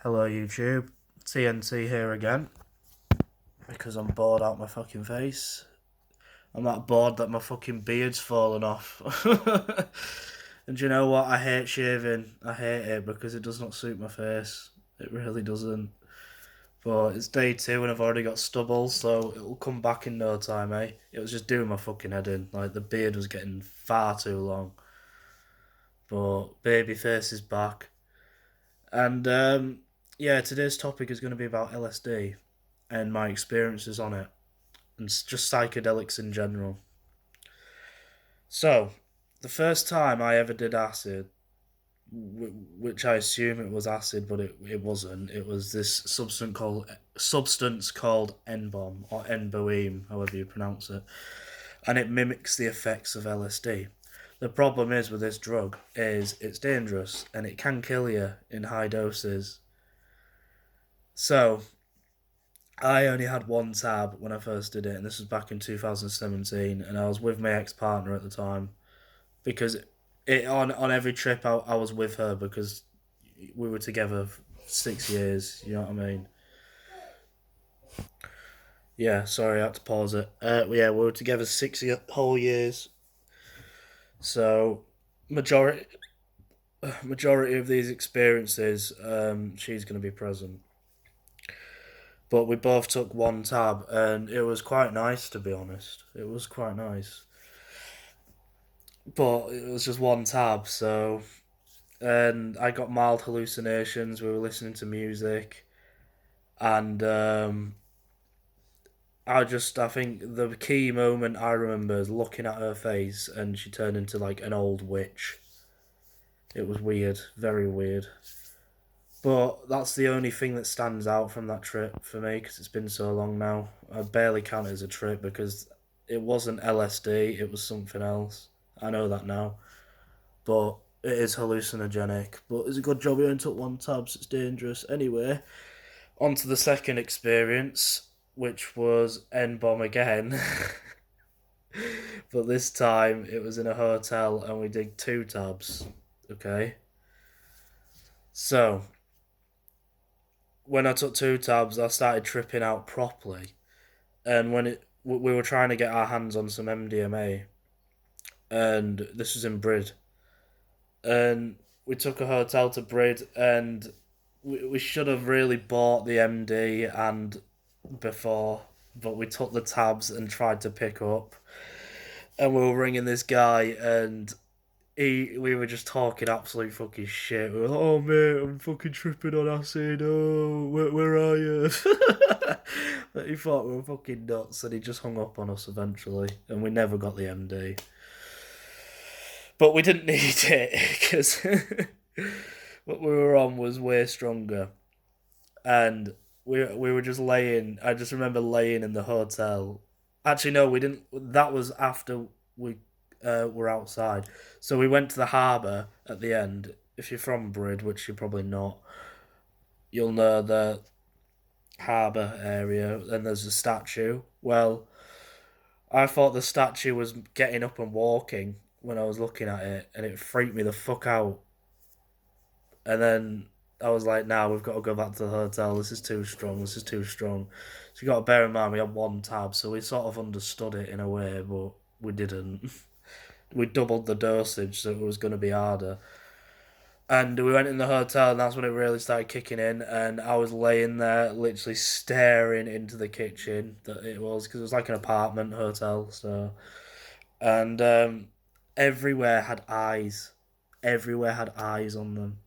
Hello YouTube, TNT here again, because I'm bored out my fucking face. I'm that bored that my fucking beard's fallen off. And do you know what? I hate shaving. I hate it because it does not suit my face. It really doesn't. But it's day two and I've already got stubble, so it'll come back in no time, eh? It was just doing my fucking head in. Like, the beard was getting far too long. But baby face is back. And yeah, today's topic is going to be about LSD and my experiences on it, and just psychedelics in general. So, the first time I ever did acid, which I assume it was acid, but it wasn't. It was this substance called N-bomb or N-boeam, however you pronounce it, and it mimics the effects of LSD. The problem is with this drug is it's dangerous and it can kill you in high doses. So I only had one tab when I first did it, and this was back in 2017, and I was with my ex partner at the time because it on every trip I was with her because we were together 6 years. You know what I mean? Yeah, sorry, I had to pause it. Yeah, we were together whole years, so majority majority of these experiences, she's going to be present. But we both took one tab, and it was quite nice, to be honest. It was quite nice. But it was just one tab, so. And I got mild hallucinations. We were listening to music, and I think the key moment I remember is looking at her face, and she turned into like an old witch. It was weird, very weird. But that's the only thing that stands out from that trip for me because it's been so long now. I barely count it as a trip because it wasn't LSD, it was something else. I know that now. But it is hallucinogenic. But it's a good job we only took one tab, so it's dangerous. Anyway, on to the second experience, which was N bomb again. But this time it was in a hotel and we did two tabs. Okay? So, when I took two tabs, I started tripping out properly. And we were trying to get our hands on some MDMA, and this was in Brid, and we took a hotel to Brid, and we should have really bought the MD and before, but we took the tabs and tried to pick up, and we were ringing this guy, and we were just talking absolute fucking shit. We were like, "Oh mate, I'm fucking tripping on acid. Oh, where are you?" But he thought we were fucking nuts, and he just hung up on us eventually, and we never got the MD. But we didn't need it because what we were on was way stronger, and we were just laying. I just remember laying in the hotel. Actually, no, we didn't. That was after we were outside. So we went to the harbour at the end. If you're from Brid, which you're probably not, you'll know the harbour area. And there's a statue. Well, I thought the statue was getting up and walking when I was looking at it, and it freaked me the fuck out. And then I was like, "Nah, we've got to go back to the hotel. This is too strong. This is too strong." So you got to bear in mind we had one tab, so we sort of understood it in a way, but we didn't. We doubled the dosage, so it was going to be harder. And we went in the hotel, and that's when it really started kicking in. And I was laying there, literally staring into the kitchen that it was, because it was like an apartment hotel. So, and everywhere had eyes. Everywhere had eyes on them.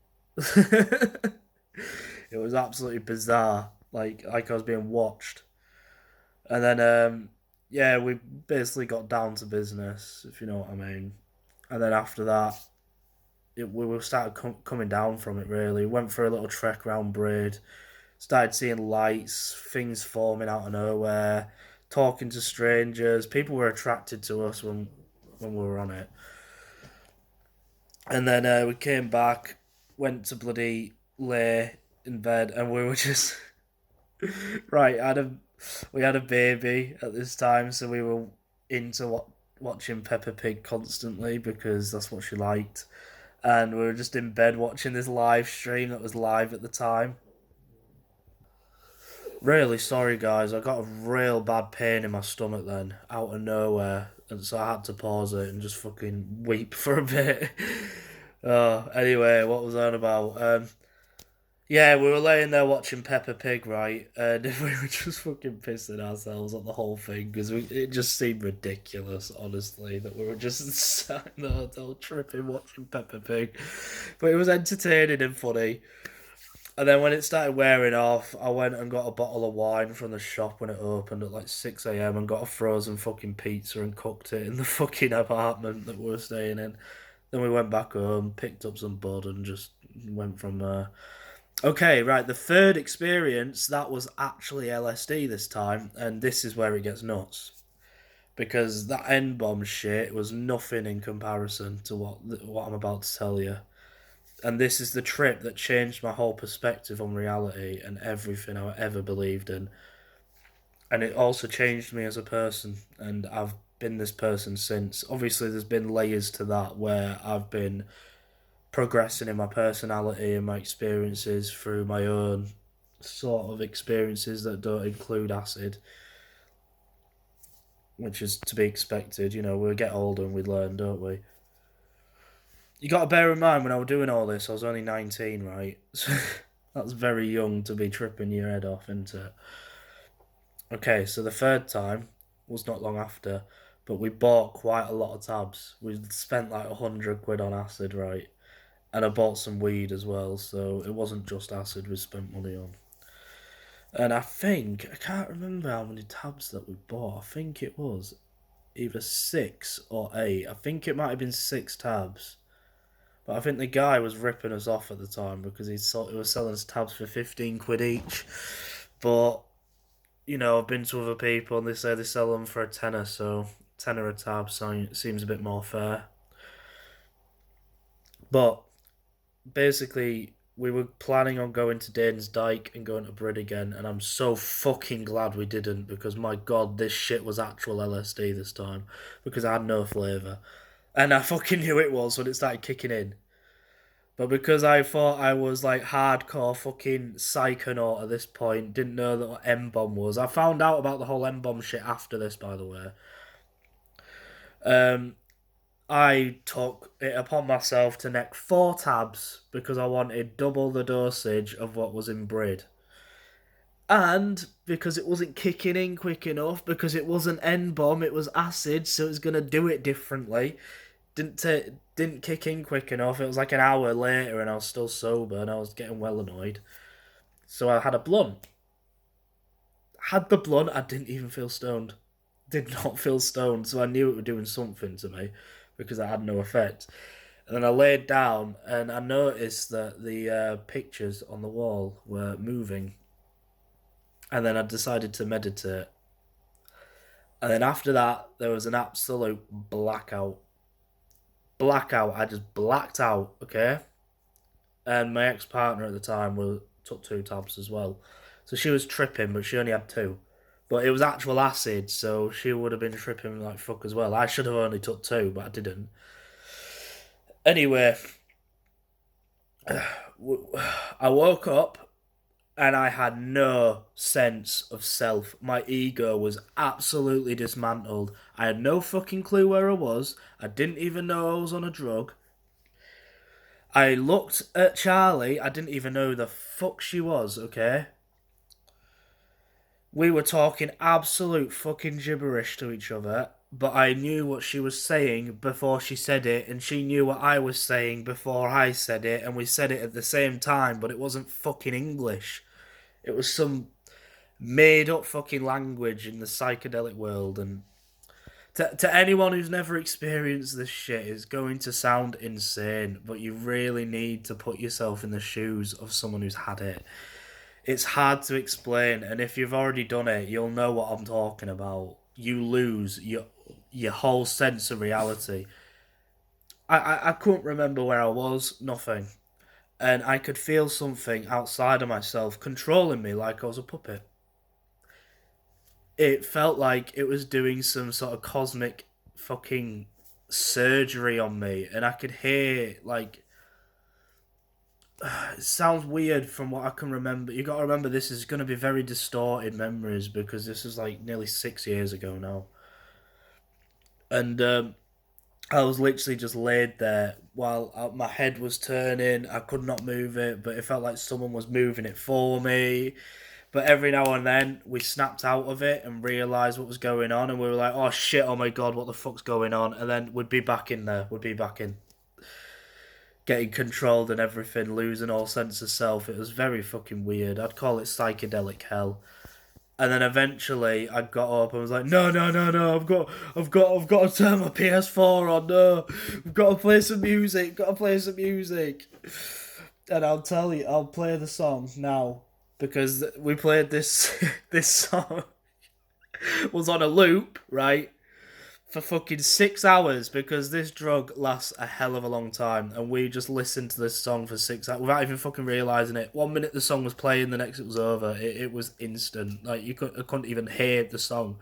It was absolutely bizarre. Like I was being watched. And then yeah, we basically got down to business, if you know what I mean. And then after that, we were started coming down from it. Really, went for a little trek around Braid, started seeing lights, things forming out of nowhere, talking to strangers. People were attracted to us when we were on it. And then we came back, went to bloody lay in bed, and we were just right. We had a baby at this time, so we were into watching Peppa Pig constantly because that's what she liked, and we were just in bed watching this live stream that was live at the time. Really sorry, guys. I got a real bad pain in my stomach then, out of nowhere, and so I had to pause it and just fucking weep for a bit. Anyway, what was that about? Yeah, we were laying there watching Peppa Pig, right? And we were just fucking pissing ourselves at the whole thing because it just seemed ridiculous, honestly, that we were just sat in the hotel tripping watching Peppa Pig. But it was entertaining and funny. And then when it started wearing off, I went and got a bottle of wine from the shop when it opened at like 6 a.m. and got a frozen fucking pizza and cooked it in the fucking apartment that we were staying in. Then we went back home, picked up some bud, and just went from there. Okay, right. The third experience, that was actually LSD this time, and this is where it gets nuts. Because that N bomb shit was nothing in comparison to what I'm about to tell you. And this is the trip that changed my whole perspective on reality and everything I ever believed in. And it also changed me as a person, and I've been this person since. Obviously, there's been layers to that where I've been progressing in my personality and my experiences through my own sort of experiences that don't include acid, which is to be expected. You know, we get older and we learn, don't we? You got to bear in mind when I was doing all this, I was only 19, right? So that's very young to be tripping your head off, isn't it? Okay, so the third time was not long after, but we bought quite a lot of tabs. We spent like 100 quid on acid, right? And I bought some weed as well, so it wasn't just acid we spent money on. And I can't remember how many tabs that we bought. I think it was either 6 or 8. I think it might have been 6 tabs. But I think the guy was ripping us off at the time because he was selling us tabs for 15 quid each. But, you know, I've been to other people and they say they sell them for a tenner, so tenner a tab seems a bit more fair. But basically, we were planning on going to Dane's Dyke and going to Brid again, and I'm so fucking glad we didn't because my god, this shit was actual LSD this time because I had no flavour. And I fucking knew it was when it started kicking in. But because I thought I was like hardcore fucking psychonaut at this point, didn't know that what M bomb was. I found out about the whole M bomb shit after this, by the way. Um, I took it upon myself to neck 4 tabs because I wanted double the dosage of what was in Brid. And because it wasn't kicking in quick enough, because it wasn't N bomb, it was acid, so it was gonna do it differently. Didn't kick in quick enough. It was like an hour later, and I was still sober, and I was getting well annoyed. So I had a blunt. Had the blunt, I didn't even feel stoned. Did not feel stoned, so I knew it was doing something to me because I had no effect. And then I laid down and I noticed that the pictures on the wall were moving. And then I decided to meditate. And then after that, there was an absolute blackout. Blackout. I just blacked out, okay? And my ex partner at the time took 2 tabs as well. So she was tripping, but she only had 2. But it was actual acid, so she would have been tripping like fuck as well. I should have only took 2, but I didn't. Anyway, I woke up and I had no sense of self. My ego was absolutely dismantled. I had no fucking clue where I was. I didn't even know I was on a drug. I looked at Charlie. I didn't even know who the fuck she was, okay? We were talking absolute fucking gibberish to each other, but I knew what she was saying before she said it, and she knew what I was saying before I said it, and we said it at the same time, but it wasn't fucking English. It was some made up fucking language in the psychedelic world, and to anyone who's never experienced this shit, it's going to sound insane, but you really need to put yourself in the shoes of someone who's had it. It's hard to explain, and if you've already done it, you'll know what I'm talking about. You lose your whole sense of reality. I couldn't remember where I was, nothing. And I could feel something outside of myself controlling me like I was a puppet. It felt like it was doing some sort of cosmic fucking surgery on me, and I could hear like It sounds weird from what I can remember. You got to remember this is going to be very distorted memories because this is like nearly 6 years ago now, and I was literally just laid there while my head was turning. I could not move it, but it felt like someone was moving it for me. But every now and then we snapped out of it and realised what was going on, and we were like, "Oh shit! Oh my god! What the fuck's going on?" And then we'd be back in there. We'd be back in, getting controlled and everything, losing all sense of self. It was very fucking weird. I'd call it psychedelic hell. And then eventually I got up and was like, no, no, no, no, I've got to turn my PS4 on. No, I've got to play some music. Got to play some music. And I'll tell you, I'll play the song now because we played this this song was on a loop, right? For fucking 6 hours because this drug lasts a hell of a long time, and we just listened to this song for 6 hours without even fucking realizing it. 1 minute the song was playing, the next it was over. It was instant. Like I couldn't even hear the song.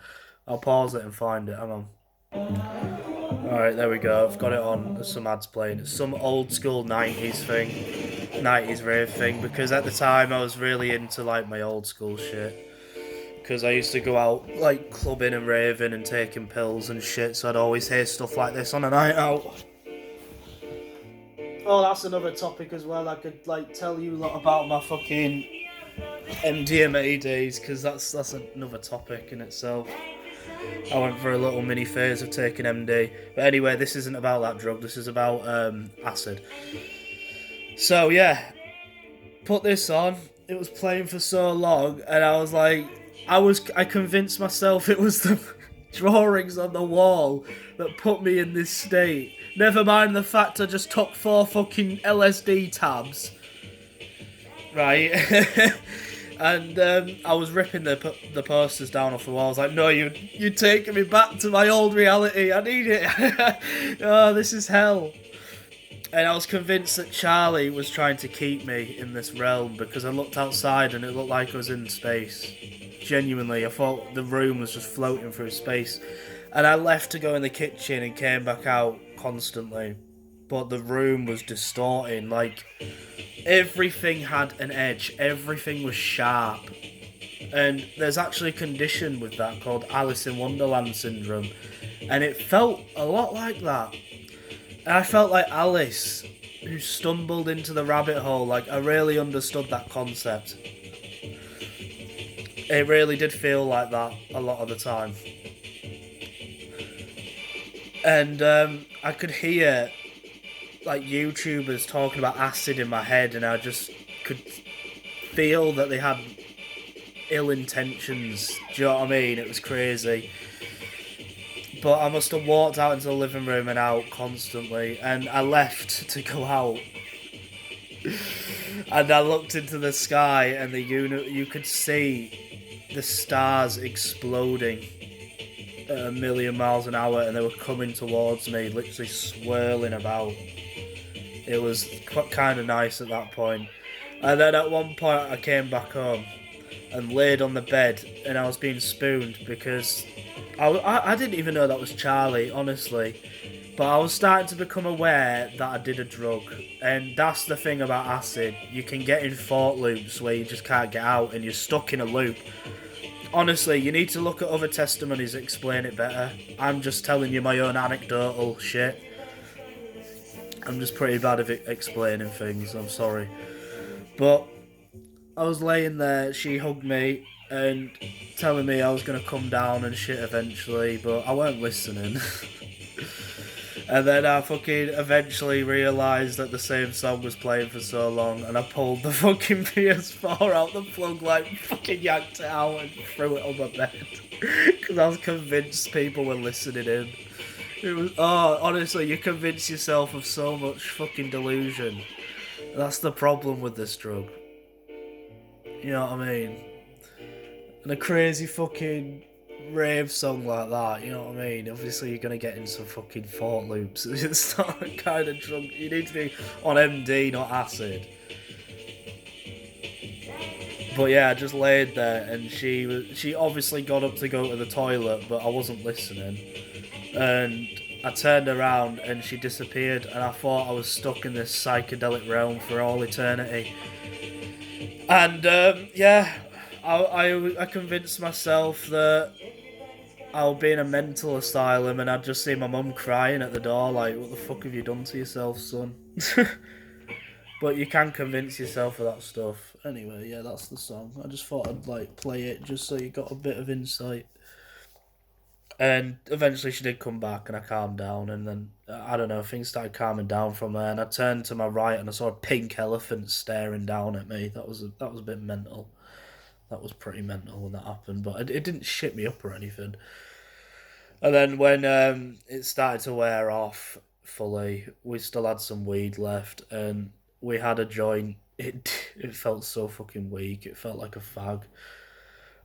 I'll pause it and find it. Hang on. All right, there we go. I've got it on. There's some ads playing. It's some old school '90s thing, '90s rave thing. Because at the time I was really into like my old school shit because I used to go out like clubbing and raving and taking pills and shit, so I'd always hear stuff like this on a night out. Oh, that's another topic as well. I could like tell you a lot about my fucking MDMA days because that's another topic in itself. I went for a little mini phase of taking MD, but anyway, this isn't about that drug. This is about acid. So yeah, put this on. It was playing for so long, and I was like, I convinced myself it was the drawings on the wall that put me in this state. Never mind the fact I just took 4 fucking LSD tabs, right? And I was ripping the posters down off the wall. I was like, no, you're taking me back to my old reality. I need it. Oh, this is hell. And I was convinced that Charlie was trying to keep me in this realm because I looked outside and it looked like I was in space. Genuinely, I thought the room was just floating through space. And I left to go in the kitchen and came back out constantly. But the room was distorting. Like, everything had an edge. Everything was sharp. And there's actually a condition with that called Alice in Wonderland syndrome. And it felt a lot like that. And I felt like Alice, who stumbled into the rabbit hole. Like, I really understood that concept. It really did feel like that a lot of the time. And I could hear, like, YouTubers talking about acid in my head, and I just could feel that they had ill intentions. Do you know what I mean? It was crazy. But I must have walked out into the living room and out constantly, and I left to go out. And I looked into the sky, and you could see the stars exploding at 1,000,000 miles an hour, and they were coming towards me, literally swirling about. It was kind of nice at that point. And then at one point I came back home and laid on the bed, and I was being spooned because I didn't even know that was Charlie, honestly. But I was starting to become aware that I did a drug. And that's the thing about acid. You can get in thought loops where you just can't get out and you're stuck in a loop. Honestly, you need to look at other testimonies that explain it better. I'm just telling you my own anecdotal shit. I'm just pretty bad at explaining things, I'm sorry. But I was laying there, she hugged me and telling me I was going to come down and shit eventually, but I weren't listening. And then I fucking eventually realised that the same song was playing for so long, and I pulled the fucking PS4 out the plug, like fucking yanked it out and threw it on my bed. Because I was convinced people were listening in. It was, oh, honestly, you convince yourself of so much fucking delusion. That's the problem with this drug. You know what I mean? And a crazy fucking rave song like that, you know what I mean? Obviously you're gonna get in some fucking thought loops. It's not the kind of drug you need to be on MD, not acid. But yeah, I just laid there and she obviously got up to go to the toilet, but I wasn't listening. And I turned around and she disappeared, and I thought I was stuck in this psychedelic realm for all eternity. And yeah, I convinced myself that I'll be in a mental asylum, and I'd just see my mum crying at the door, like, "What the fuck have you done to yourself, son?" But you can convince yourself of that stuff. Anyway, yeah, that's the song. I just thought I'd like play it just so you got a bit of insight. And eventually she did come back, and I calmed down, and then I don't know, things started calming down from there. And I turned to my right, and I saw a pink elephant staring down at me. That was a bit mental. That was pretty mental when that happened, but it didn't shit me up or anything. And then when it started to wear off fully, we still had some weed left, and we had a joint. It felt so fucking weak. It felt like a fag.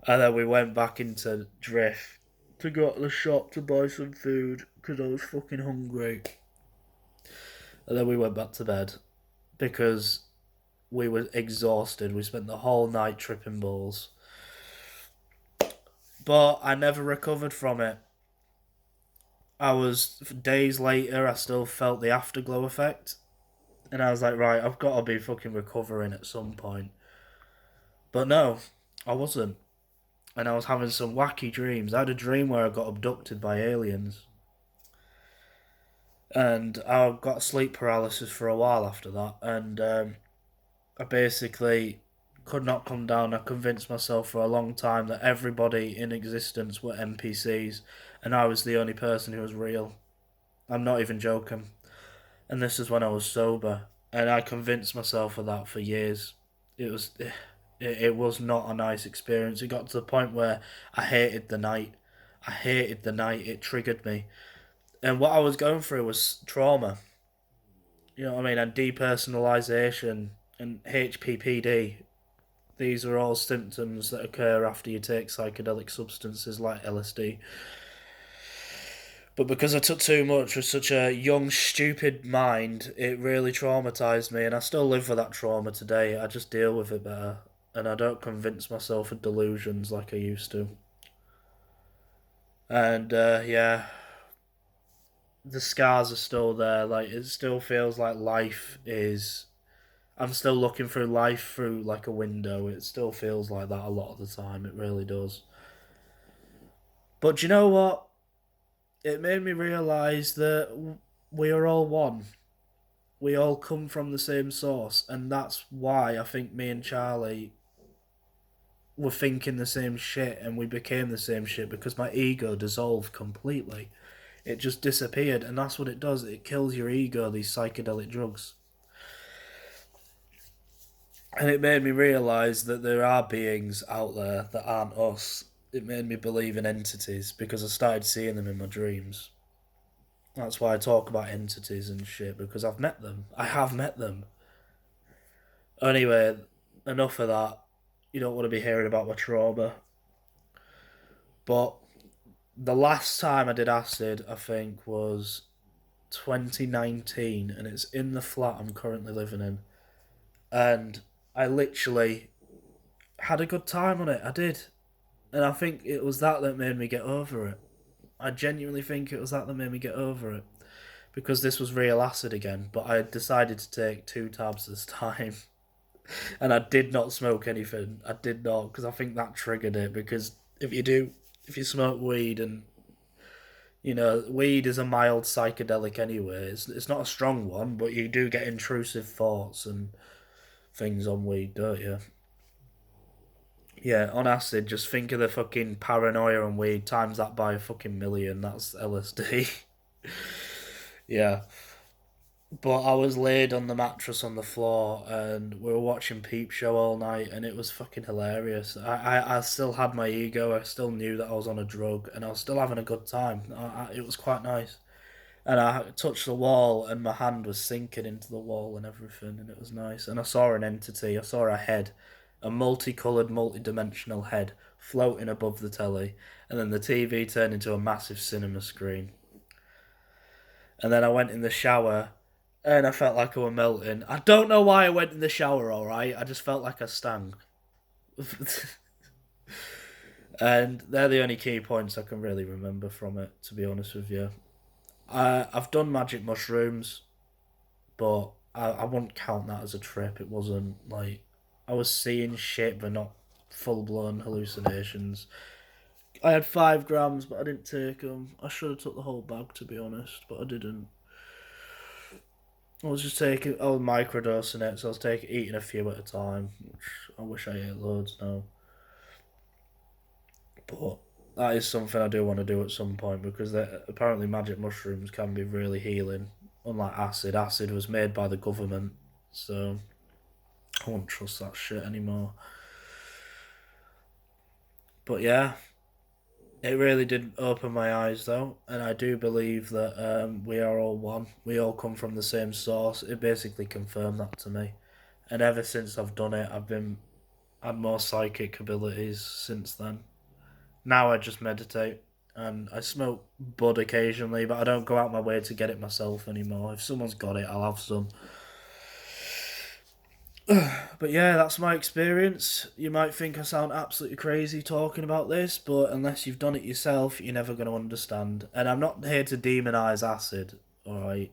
And then we went back into Drift to go to the shop to buy some food because I was fucking hungry. And then we went back to bed because we were exhausted. We spent the whole night tripping balls. But I never recovered from it. I was, days later, I still felt the afterglow effect. And I was like, right, I've got to be fucking recovering at some point. But no, I wasn't. And I was having some wacky dreams. I had a dream where I got abducted by aliens. And I got sleep paralysis for a while after that. And I basically could not come down. I convinced myself for a long time that everybody in existence were NPCs. And I was the only person who was real. I'm not even joking. And this is when I was sober. And I convinced myself of that for years. It was it was not a nice experience. It got to the point where I hated the night. I hated the night. It triggered me. And what I was going through was trauma. You know what I mean? And depersonalization and HPPD. These are all symptoms that occur after you take psychedelic substances like LSD. But because I took too much with such a young, stupid mind, it really traumatized me, and I still live with that trauma today. I just deal with it better, and I don't convince myself of delusions like I used to. And yeah, the scars are still there. Like, it still feels like life is. I'm still looking through life through like a window. It still feels like that a lot of the time. It really does. But do you know what? It made me realise that we are all one. We all come from the same source, and that's why I think me and Charlie were thinking the same shit and we became the same shit because my ego dissolved completely. It just disappeared, and that's what it does. It kills your ego, these psychedelic drugs. And it made me realise that there are beings out there that aren't us. It made me believe in entities because I started seeing them in my dreams. That's why I talk about entities and shit, because I've met them. I have met them. Anyway, enough of that. You don't want to be hearing about my trauma. But the last time I did acid, I think, was 2019, and it's in the flat I'm currently living in. And I literally had a good time on it. I did. And I think it was that made me get over it. I genuinely think it was that made me get over it. Because this was real acid again, but I decided to take 2 tabs this time. And I did not smoke anything. I did not, because I think that triggered it. Because if you smoke weed, and weed is a mild psychedelic anyway. It's not a strong one, but you do get intrusive thoughts and things on weed, don't you? Yeah, on acid, just think of the fucking paranoia on weed, times that by a fucking million. That's LSD. Yeah. But I was laid on the mattress on the floor, and we were watching Peep Show all night, and it was fucking hilarious. I still had my ego. I still knew that I was on a drug, and I was still having a good time. It was quite nice. And I touched the wall, and my hand was sinking into the wall and everything, and it was nice. And I saw an entity. I saw a head, a multicoloured, multi-dimensional head floating above the telly, and then the TV turned into a massive cinema screen. And then I went in the shower, and I felt like I was melting. I don't know why I went in the shower, alright? I just felt like I stank. And they're the only key points I can really remember from it, to be honest with you. I've done magic mushrooms, but I wouldn't count that as a trip. It wasn't like I was seeing shit, but not full blown hallucinations. I had 5 grams, but I didn't take them. I should have took the whole bag to be honest, but I didn't. I was just taking, I was microdosing it, so I was eating a few at a time. Which I wish I ate loads now, but that is something I do want to do at some point because apparently magic mushrooms can be really healing. Unlike acid, acid was made by the government, so I won't trust that shit anymore. But yeah, it really did open my eyes though, and I do believe that we are all one. We all come from the same source. It basically confirmed that to me, and ever since I've done it, I've been had more psychic abilities since then. Now I just meditate and I smoke bud occasionally, but I don't go out my way to get it myself anymore. If someone's got it, I'll have some. But yeah, that's my experience. You might think I sound absolutely crazy talking about this, but unless you've done it yourself, you're never going to understand. And I'm not here to demonize acid, alright?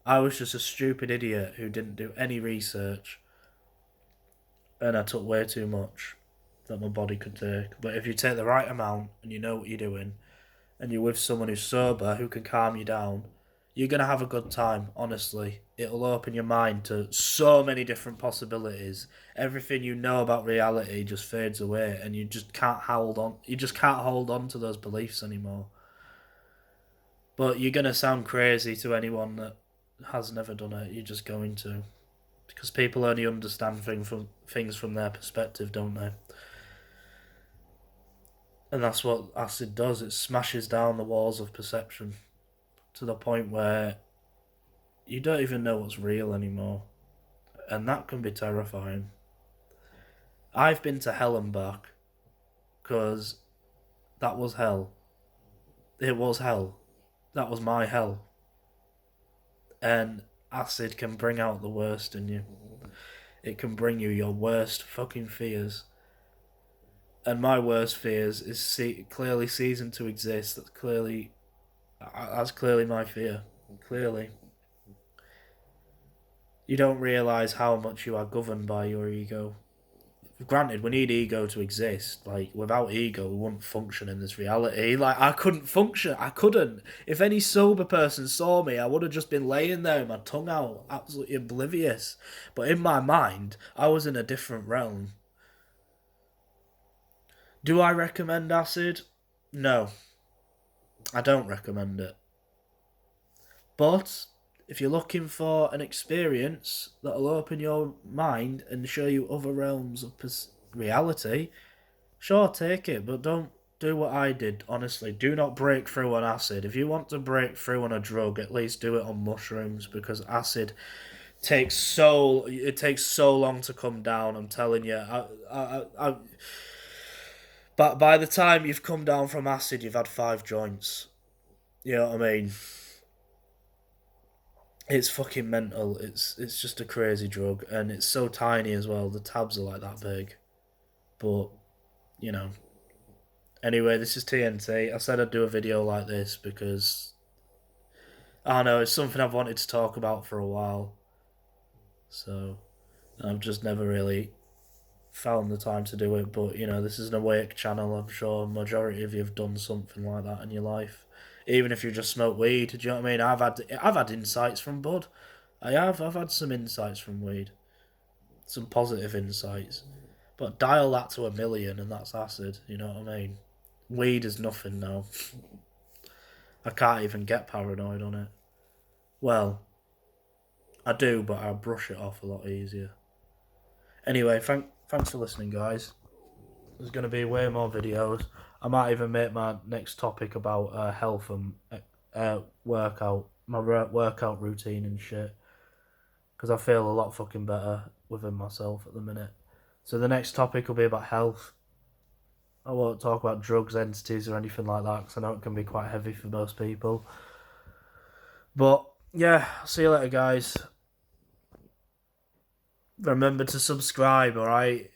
I was just a stupid idiot who didn't do any research and I took way too much that my body could take. But if you take the right amount and you know what you're doing, and you're with someone who's sober who can calm you down, you're going to have a good time, honestly. It'll open your mind to so many different possibilities. Everything you know about reality just fades away and you just can't hold on. You just can't hold on to those beliefs anymore. But you're going to sound crazy to anyone that has never done it. You're just going to. Because people only understand things from their perspective, don't they? And that's what acid does. It smashes down the walls of perception to the point where you don't even know what's real anymore. And that can be terrifying. I've been to hell and back because that was hell. It was hell. That was my hell. And acid can bring out the worst in you. It can bring you your worst fucking fears. And my worst fears is clearly ceasing to exist. That's clearly my fear. Clearly. You don't realise how much you are governed by your ego. Granted, we need ego to exist. Like, without ego, we wouldn't function in this reality. Like, I couldn't function. I couldn't. If any sober person saw me, I would have just been laying there with my tongue out, absolutely oblivious. But in my mind, I was in a different realm. Do I recommend acid? No, I don't recommend it. But if you're looking for an experience that'll open your mind and show you other realms of reality, sure, take it, but don't do what I did, honestly. Do not break through on acid. If you want to break through on a drug, at least do it on mushrooms because acid takes so long to come down. I'm telling you, but by the time you've come down from acid, you've had 5 joints. You know what I mean? It's fucking mental. It's just a crazy drug, and it's so tiny as well. The tabs are like that big, but you know. Anyway, this is TNT. I said I'd do a video like this because I don't know. It's something I've wanted to talk about for a while. So I've just never really found the time to do it. But you know, this is an awake channel. I'm sure a majority of you have done something like that in your life, even if you just smoke weed. Do you know what I mean? I've had insights from bud. I have. I've had some insights from weed, some positive insights. But dial that to 1,000,000, and that's acid. You know what I mean? Weed is nothing now. I can't even get paranoid on it. Well, I do, but I brush it off a lot easier. Anyway, thanks for listening, guys. There's going to be way more videos. I might even make my next topic about health and workout, my workout routine and shit. Because I feel a lot fucking better within myself at the minute. So the next topic will be about health. I won't talk about drugs, entities, or anything like that because I know it can be quite heavy for most people. But yeah, see you later, guys. Remember to subscribe, alright?